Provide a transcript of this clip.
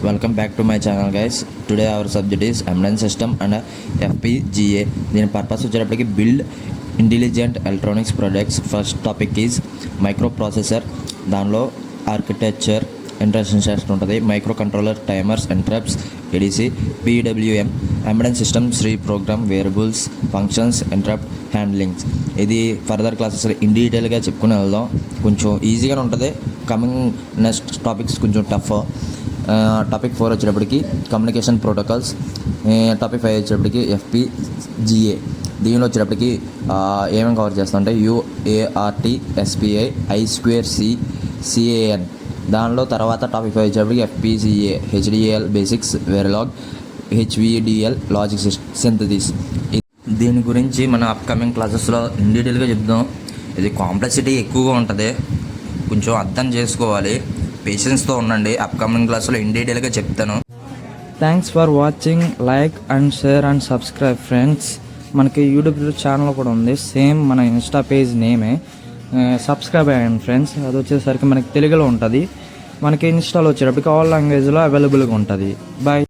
Welcome back to my channel, guys. Today our subject is embedded system and FPGA. దీని purpose వచ్చేటప్పటికి build intelligent electronics products. First topic is micro processor. దానిలో architecture, ఇంటర్సెన్సెస్ ఉంటుంది, micro controller, timers, interrupts, ADC, PWM, embedded systems, program, variables, functions, interrupt handlings. ఇది further క్లాసెస్లో in డీటెయిల్గా చెప్పుకుని వెళ్దాం. కొంచెం ఈజీగానే ఉంటుంది. కమింగ్ నెక్స్ట్ టాపిక్స్ కొంచెం టఫ్. టాపిక్ 4 వచ్చేటప్పటికి కమ్యూనికేషన్ ప్రోటోకాల్స్. టాపిక్ 5 వచ్చేటప్పటికి FPGA. దీనిలో వచ్చేటప్పటికి ఏమేమి కవర్ చేస్తామంటే UART, SPI, I2C, CAN. దానిలో తర్వాత టాపిక్ 5 వచ్చేటప్పటికి FPGA, HDL basics, Verilog, HVDL logic synthesis. దీని గురించి మన అప్కమింగ్ క్లాసెస్లో ఇన్ డీటెయిల్గా చెప్దాం. ఇది కాంప్లెక్సిటీ ఎక్కువగా ఉంటుంది, కొంచెం అర్థం చేసుకోవాలి, పేషెన్స్తో ఉండండి. అప్కమింగ్ క్లాస్లో ఇన్ డీటెయిల్గా చెప్తాను. Thanks for watching. Like and share and subscribe friends. మనకి యూట్యూబ్ ఛానల్ కూడా ఉంది, సేమ్ మన ఇన్స్టా పేజ్ నేమే. సబ్స్క్రైబ్ అయ్యండి ఫ్రెండ్స్. అది వచ్చేసరికి మనకి తెలుగులో ఉంటుంది. మనకి ఇన్స్టాలో వచ్చేటప్పటికి ఆల్ లాంగ్వేజ్లో అవైలబుల్గా ఉంటుంది. బాయ్.